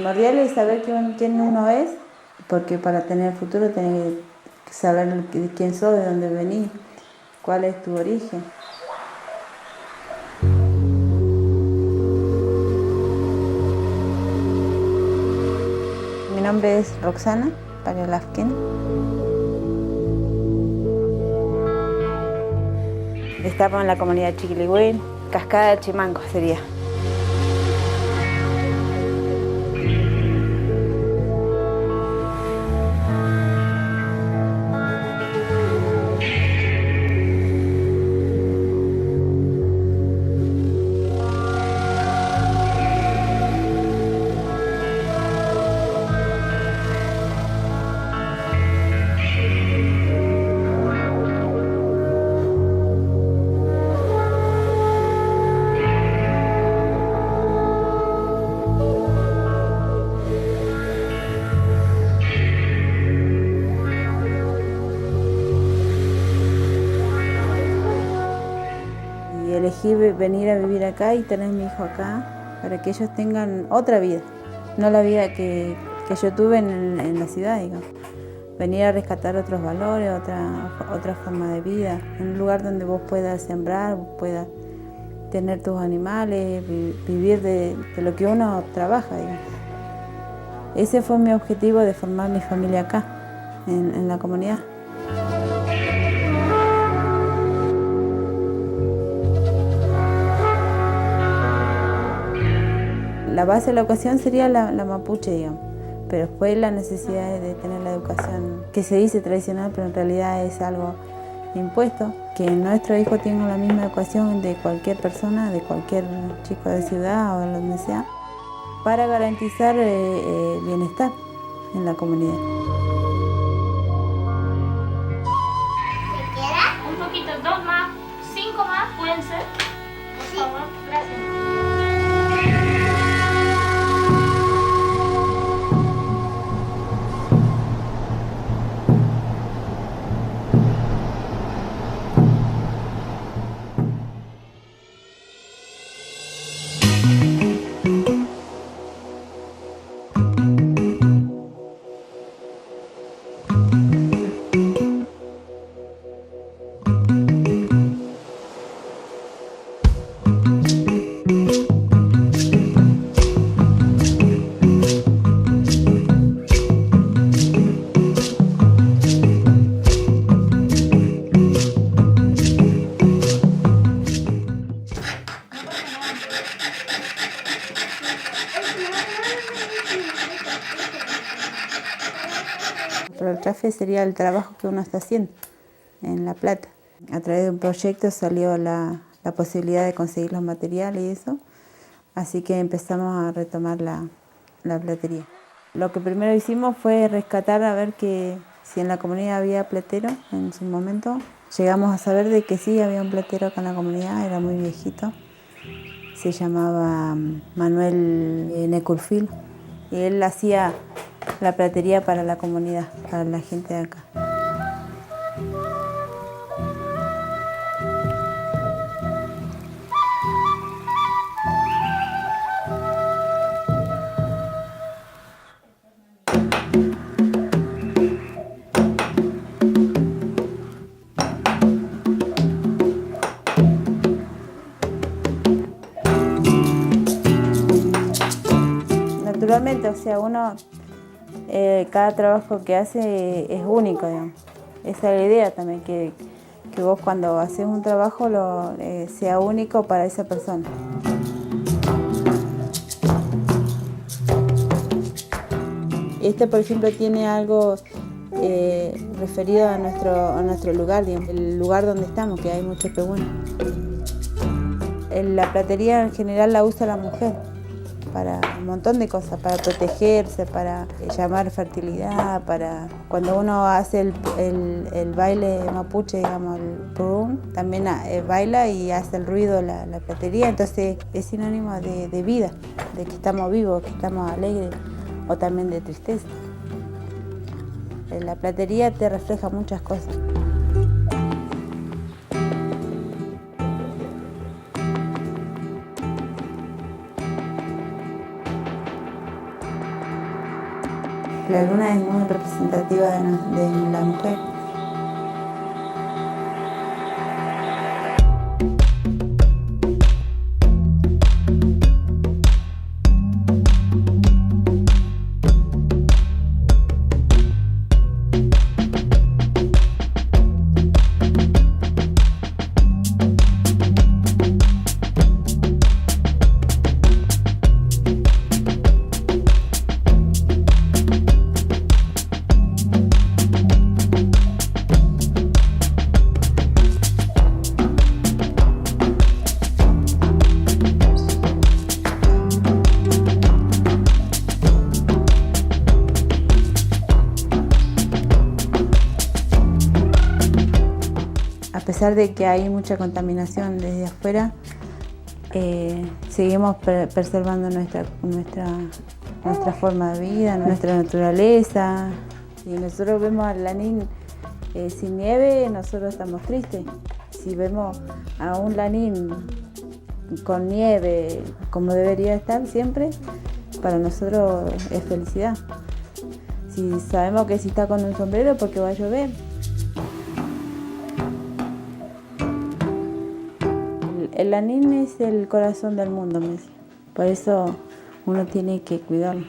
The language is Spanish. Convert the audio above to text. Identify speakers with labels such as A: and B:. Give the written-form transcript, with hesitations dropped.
A: primordial es saber quién uno es, porque para tener futuro tenés que saber quién sos, de dónde venís, cuál es tu origen. Mi nombre es Roxana Pariolafkin. Estamos en la comunidad Chiquiligüín, Cascada de Chimanco sería. Y elegí venir a vivir acá y tener a mi hijo acá para que ellos tengan otra vida, no la vida que yo tuve en la ciudad, digamos. Venir a rescatar otros valores, otra forma de vida, en un lugar donde vos puedas sembrar, puedas tener tus animales, vivir de lo que uno trabaja, digamos. Ese fue mi objetivo de formar mi familia acá, en la comunidad. La base de la educación sería la mapuche, digamos, pero después la necesidad de tener la educación que se dice tradicional, pero en realidad es algo impuesto, que nuestros hijos tengan la misma educación de cualquier persona, de cualquier chico de ciudad o de donde sea, para garantizar bienestar en la comunidad.
B: ¿Se queda?
C: Un poquito, 2 más, 5 más, pueden ser. Por favor, gracias.
A: Pero el trafe sería el trabajo que uno está haciendo en La Plata. A través de un proyecto salió la posibilidad de conseguir los materiales y eso, así que empezamos a retomar la platería. Lo que primero hicimos fue rescatar a ver si en la comunidad había platero en su momento. Llegamos a saber de que sí había un platero acá en la comunidad, era muy viejito. Se llamaba Manuel Neculfil y él hacía la platería para la comunidad, para la gente de acá. Naturalmente, o sea, uno, cada trabajo que hace es único, digamos. Esa es la idea también, que vos cuando haces un trabajo sea único para esa persona. Este, por ejemplo, tiene algo referido a nuestro lugar, digamos, el lugar donde estamos, que hay mucho pehuno. La platería en general la usa la mujer para un montón de cosas, para protegerse, para llamar fertilidad, para cuando uno hace el baile mapuche, digamos, el purún, también baila y hace el ruido la platería, entonces es sinónimo de vida, de que estamos vivos, que estamos alegres, o también de tristeza. La platería te refleja muchas cosas. La luna es muy representativa de la mujer. A pesar de que hay mucha contaminación desde afuera, seguimos preservando nuestra forma de vida, nuestra naturaleza. Si nosotros vemos a Lanín sin nieve, nosotros estamos tristes. Si vemos a un Lanín con nieve, como debería estar siempre, para nosotros es felicidad. Si sabemos que si está con un sombrero, porque va a llover. El Lanín es el corazón del mundo, por eso uno tiene que cuidarlo.